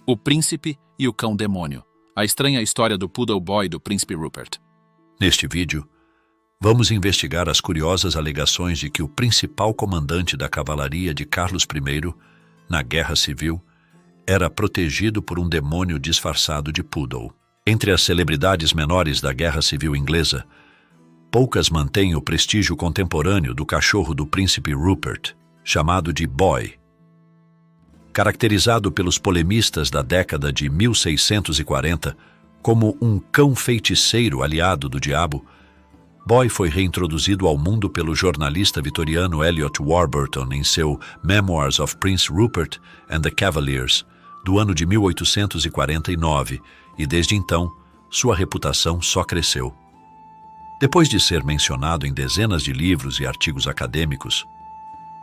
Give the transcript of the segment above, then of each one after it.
O Príncipe e o Cão Demônio. A estranha história do Poodle Boy do Príncipe Rupert. Neste vídeo, vamos investigar as curiosas alegações de que o principal comandante da cavalaria de Carlos I, na Guerra Civil, era protegido por um demônio disfarçado de poodle. Entre as celebridades menores da Guerra Civil inglesa, poucas mantêm o prestígio contemporâneo do cachorro do Príncipe Rupert, chamado de Boy. Caracterizado pelos polemistas da década de 1640 como um cão feiticeiro aliado do diabo, Boy foi reintroduzido ao mundo pelo jornalista vitoriano Elliot Warburton em seu Memoirs of Prince Rupert and the Cavaliers, do ano de 1849, e desde então, sua reputação só cresceu. Depois de ser mencionado em dezenas de livros e artigos acadêmicos,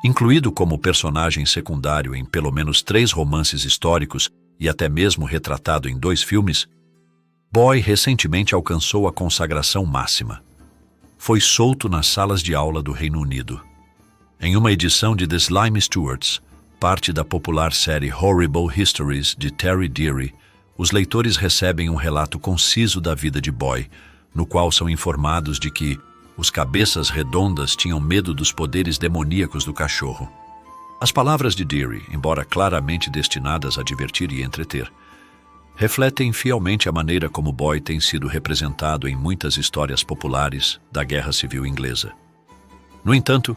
incluído como personagem secundário em pelo menos 3 romances históricos e até mesmo retratado em 2 filmes, Boy recentemente alcançou a consagração máxima. Foi solto nas salas de aula do Reino Unido. Em uma edição de The Slime Stewards, parte da popular série Horrible Histories de Terry Deary, os leitores recebem um relato conciso da vida de Boy, no qual são informados de que os cabeças redondas tinham medo dos poderes demoníacos do cachorro. As palavras de Deary, embora claramente destinadas a divertir e entreter, refletem fielmente a maneira como Boy tem sido representado em muitas histórias populares da Guerra Civil Inglesa. No entanto,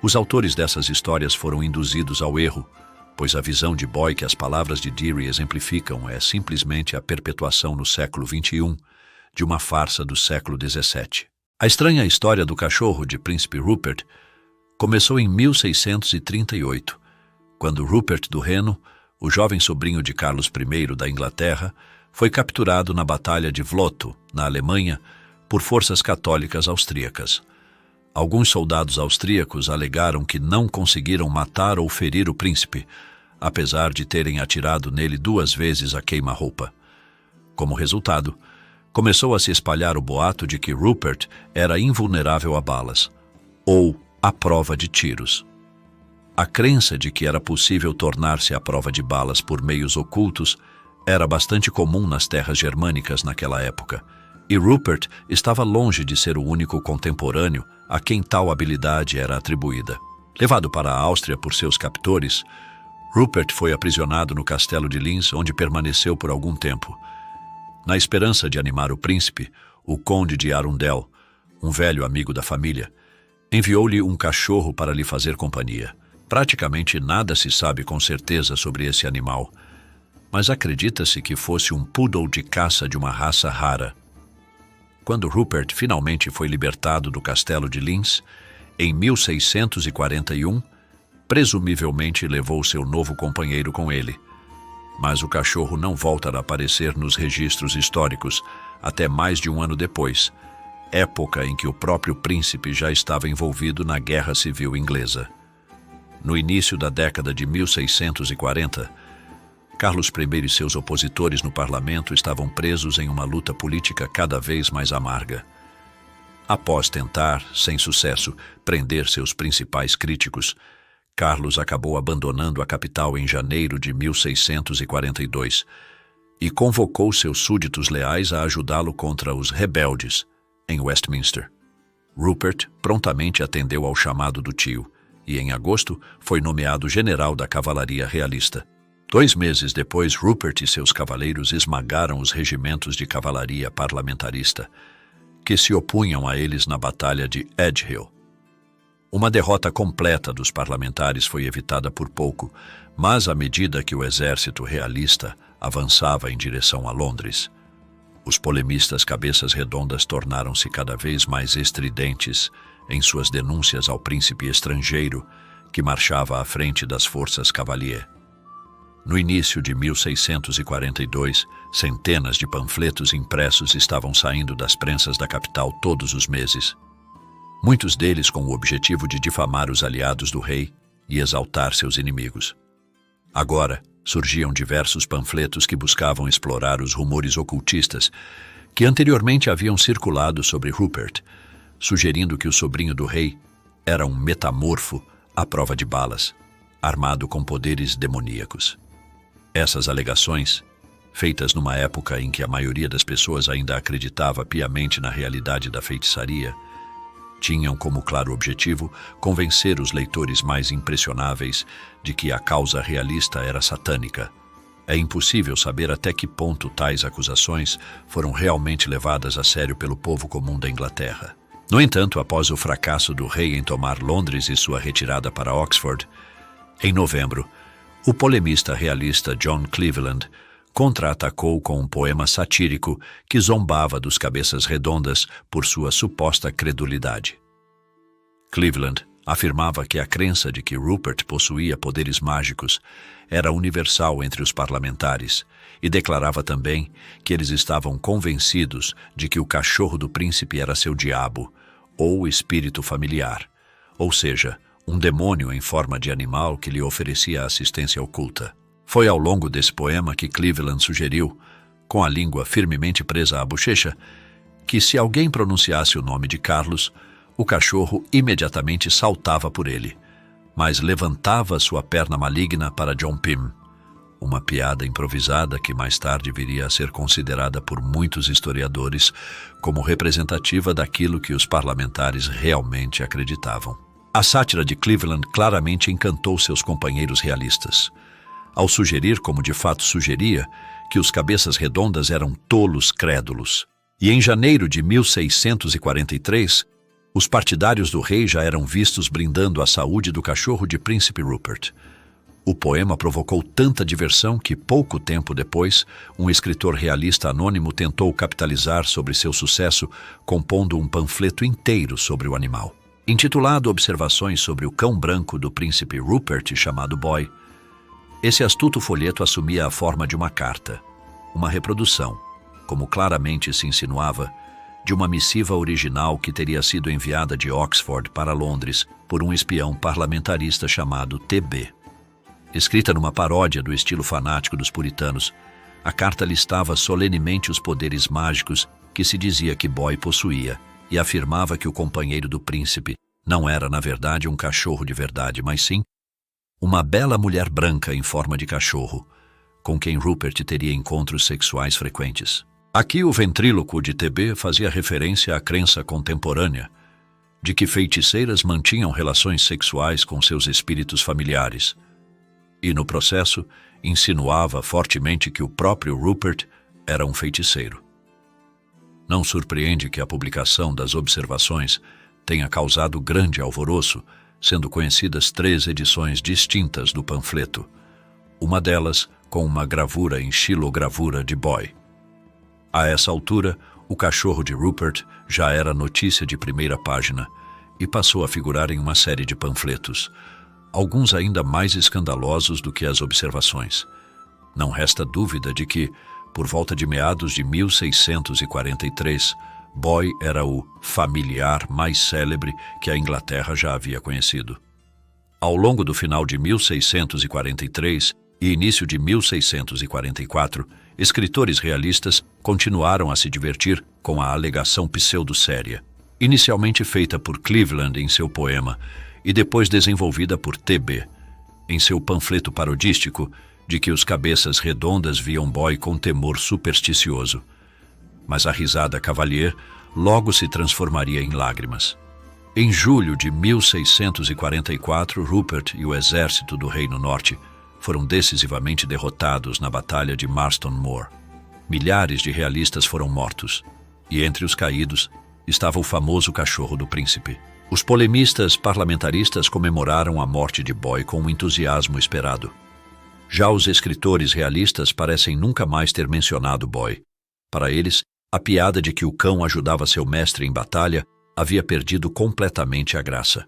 os autores dessas histórias foram induzidos ao erro, pois a visão de Boy que as palavras de Deary exemplificam é simplesmente a perpetuação no século XXI de uma farsa do século XVII. A estranha história do cachorro de Príncipe Rupert começou em 1638, quando Rupert do Reno, o jovem sobrinho de Carlos I da Inglaterra, foi capturado na Batalha de Vlotho, na Alemanha, por forças católicas austríacas. Alguns soldados austríacos alegaram que não conseguiram matar ou ferir o príncipe, apesar de terem atirado nele 2 vezes a queima-roupa. Como resultado, começou a se espalhar o boato de que Rupert era invulnerável a balas, ou à prova de tiros. A crença de que era possível tornar-se à prova de balas por meios ocultos era bastante comum nas terras germânicas naquela época, e Rupert estava longe de ser o único contemporâneo a quem tal habilidade era atribuída. Levado para a Áustria por seus captores, Rupert foi aprisionado no castelo de Linz, onde permaneceu por algum tempo. Na esperança de animar o príncipe, o conde de Arundel, um velho amigo da família, enviou-lhe um cachorro para lhe fazer companhia. Praticamente nada se sabe com certeza sobre esse animal, mas acredita-se que fosse um poodle de caça de uma raça rara. Quando Rupert finalmente foi libertado do castelo de Linz, em 1641, presumivelmente levou seu novo companheiro com ele. Mas o cachorro não volta a aparecer nos registros históricos até mais de um ano depois, época em que o próprio príncipe já estava envolvido na Guerra Civil Inglesa. No início da década de 1640, Carlos I e seus opositores no parlamento estavam presos em uma luta política cada vez mais amarga. Após tentar, sem sucesso, prender seus principais críticos, Carlos acabou abandonando a capital em janeiro de 1642 e convocou seus súditos leais a ajudá-lo contra os rebeldes, em Westminster. Rupert prontamente atendeu ao chamado do tio e, em agosto, foi nomeado general da cavalaria realista. 2 meses depois, Rupert e seus cavaleiros esmagaram os regimentos de cavalaria parlamentarista, que se opunham a eles na Batalha de Edgehill. Uma derrota completa dos parlamentares foi evitada por pouco, mas à medida que o exército realista avançava em direção a Londres, os polemistas cabeças redondas tornaram-se cada vez mais estridentes em suas denúncias ao príncipe estrangeiro que marchava à frente das forças cavalier. No início de 1642, centenas de panfletos impressos estavam saindo das prensas da capital todos os meses. Muitos deles com o objetivo de difamar os aliados do rei e exaltar seus inimigos. Agora, surgiam diversos panfletos que buscavam explorar os rumores ocultistas que anteriormente haviam circulado sobre Rupert, sugerindo que o sobrinho do rei era um metamorfo à prova de balas, armado com poderes demoníacos. Essas alegações, feitas numa época em que a maioria das pessoas ainda acreditava piamente na realidade da feitiçaria, tinham como claro objetivo convencer os leitores mais impressionáveis de que a causa realista era satânica. É impossível saber até que ponto tais acusações foram realmente levadas a sério pelo povo comum da Inglaterra. No entanto, após o fracasso do rei em tomar Londres e sua retirada para Oxford, em novembro, o polemista realista John Cleveland contra-atacou com um poema satírico que zombava dos cabeças redondas por sua suposta credulidade. Cleveland afirmava que a crença de que Rupert possuía poderes mágicos era universal entre os parlamentares e declarava também que eles estavam convencidos de que o cachorro do príncipe era seu diabo, ou espírito familiar, ou seja, um demônio em forma de animal que lhe oferecia assistência oculta. Foi ao longo desse poema que Cleveland sugeriu, com a língua firmemente presa à bochecha, que se alguém pronunciasse o nome de Carlos, o cachorro imediatamente saltava por ele, mas levantava sua perna maligna para John Pym, uma piada improvisada que mais tarde viria a ser considerada por muitos historiadores como representativa daquilo que os parlamentares realmente acreditavam. A sátira de Cleveland claramente encantou seus companheiros realistas, ao sugerir, como de fato sugeria, que os cabeças redondas eram tolos crédulos. E em janeiro de 1643, os partidários do rei já eram vistos brindando a saúde do cachorro de Príncipe Rupert. O poema provocou tanta diversão que, pouco tempo depois, um escritor realista anônimo tentou capitalizar sobre seu sucesso, compondo um panfleto inteiro sobre o animal. Intitulado Observações sobre o cão branco do Príncipe Rupert, chamado Boy, esse astuto folheto assumia a forma de uma carta, uma reprodução, como claramente se insinuava, de uma missiva original que teria sido enviada de Oxford para Londres por um espião parlamentarista chamado T.B. Escrita numa paródia do estilo fanático dos puritanos, a carta listava solenemente os poderes mágicos que se dizia que Boy possuía e afirmava que o companheiro do príncipe não era, na verdade, um cachorro de verdade, mas sim uma bela mulher branca em forma de cachorro, com quem Rupert teria encontros sexuais frequentes. Aqui o ventríloco de TB fazia referência à crença contemporânea de que feiticeiras mantinham relações sexuais com seus espíritos familiares, e no processo insinuava fortemente que o próprio Rupert era um feiticeiro. Não surpreende que a publicação das observações tenha causado grande alvoroço, sendo conhecidas 3 edições distintas do panfleto, uma delas com uma gravura em xilogravura de Boy. A essa altura, o cachorro de Rupert já era notícia de primeira página e passou a figurar em uma série de panfletos, alguns ainda mais escandalosos do que as observações. Não resta dúvida de que, por volta de meados de 1643, Boy era o familiar mais célebre que a Inglaterra já havia conhecido. Ao longo do final de 1643 e início de 1644, escritores realistas continuaram a se divertir com a alegação pseudo-séria, inicialmente feita por Cleveland em seu poema e depois desenvolvida por T.B. em seu panfleto parodístico de que os cabeças redondas viam Boy com temor supersticioso. Mas a risada Cavalier logo se transformaria em lágrimas. Em julho de 1644, Rupert e o exército do Reino Norte foram decisivamente derrotados na Batalha de Marston Moor. Milhares de realistas foram mortos, e entre os caídos estava o famoso cachorro do príncipe. Os polemistas parlamentaristas comemoraram a morte de Boy com um entusiasmo esperado. Já os escritores realistas parecem nunca mais ter mencionado Boy. Para eles, a piada de que o cão ajudava seu mestre em batalha havia perdido completamente a graça.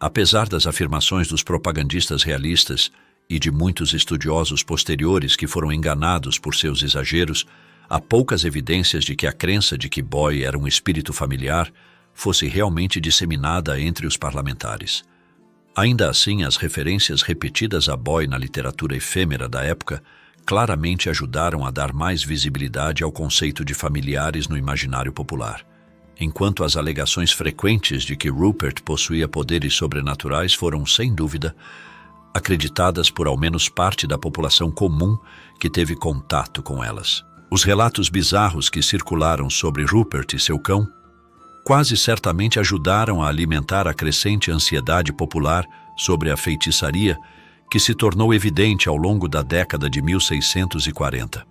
Apesar das afirmações dos propagandistas realistas e de muitos estudiosos posteriores que foram enganados por seus exageros, há poucas evidências de que a crença de que Boy era um espírito familiar fosse realmente disseminada entre os parlamentares. Ainda assim, as referências repetidas a Boy na literatura efêmera da época claramente ajudaram a dar mais visibilidade ao conceito de familiares no imaginário popular, enquanto as alegações frequentes de que Rupert possuía poderes sobrenaturais foram, sem dúvida, acreditadas por ao menos parte da população comum que teve contato com elas. Os relatos bizarros que circularam sobre Rupert e seu cão quase certamente ajudaram a alimentar a crescente ansiedade popular sobre a feitiçaria que se tornou evidente ao longo da década de 1640.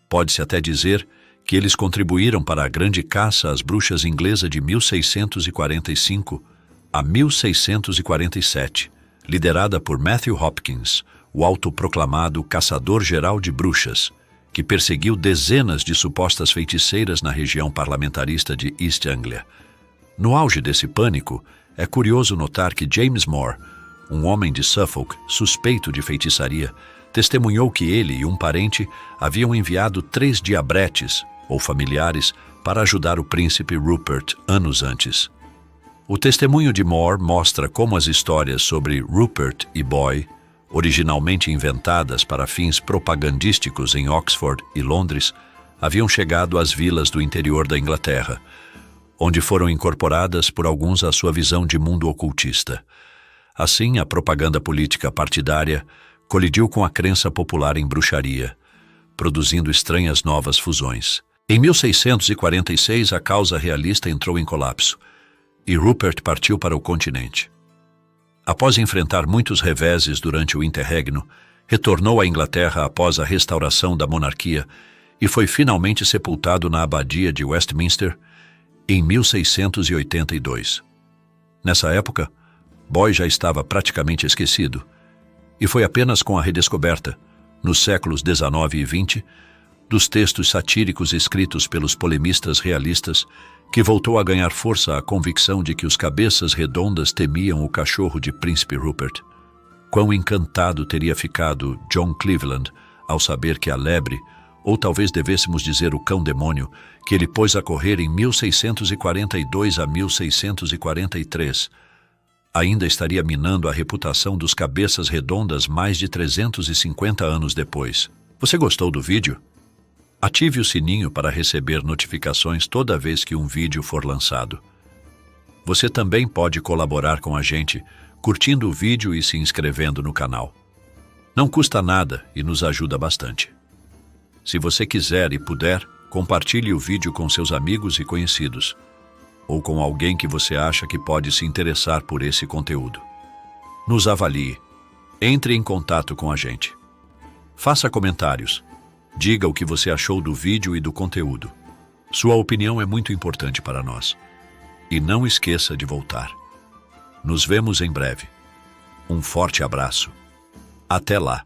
Pode-se até dizer que eles contribuíram para a grande caça às bruxas inglesa de 1645 a 1647, liderada por Matthew Hopkins, o autoproclamado caçador-geral de bruxas, que perseguiu dezenas de supostas feiticeiras na região parlamentarista de East Anglia. No auge desse pânico, é curioso notar que James More, um homem de Suffolk suspeito de feitiçaria, testemunhou que ele e um parente haviam enviado 3 diabretes, ou familiares, para ajudar o príncipe Rupert anos antes. O testemunho de More mostra como as histórias sobre Rupert e Boy, originalmente inventadas para fins propagandísticos em Oxford e Londres, haviam chegado às vilas do interior da Inglaterra, onde foram incorporadas por alguns à sua visão de mundo ocultista. Assim, a propaganda política partidária colidiu com a crença popular em bruxaria, produzindo estranhas novas fusões. Em 1646, a causa realista entrou em colapso e Rupert partiu para o continente. Após enfrentar muitos reveses durante o interregno, retornou à Inglaterra após a restauração da monarquia e foi finalmente sepultado na abadia de Westminster em 1682. Nessa época, Boy já estava praticamente esquecido, e foi apenas com a redescoberta, nos séculos XIX e XX, dos textos satíricos escritos pelos polemistas realistas que voltou a ganhar força a convicção de que os cabeças redondas temiam o cachorro de Príncipe Rupert. Quão encantado teria ficado John Cleveland ao saber que a lebre, ou talvez devêssemos dizer o cão-demônio, que ele pôs a correr em 1642 a 1643, ainda estaria minando a reputação dos cabeças redondas mais de 350 anos depois. Você gostou do vídeo? Ative o sininho para receber notificações toda vez que um vídeo for lançado. Você também pode colaborar com a gente, curtindo o vídeo e se inscrevendo no canal. Não custa nada e nos ajuda bastante. Se você quiser e puder, compartilhe o vídeo com seus amigos e conhecidos, ou com alguém que você acha que pode se interessar por esse conteúdo. Nos avalie. Entre em contato com a gente. Faça comentários. Diga o que você achou do vídeo e do conteúdo. Sua opinião é muito importante para nós. E não esqueça de voltar. Nos vemos em breve. Um forte abraço. Até lá!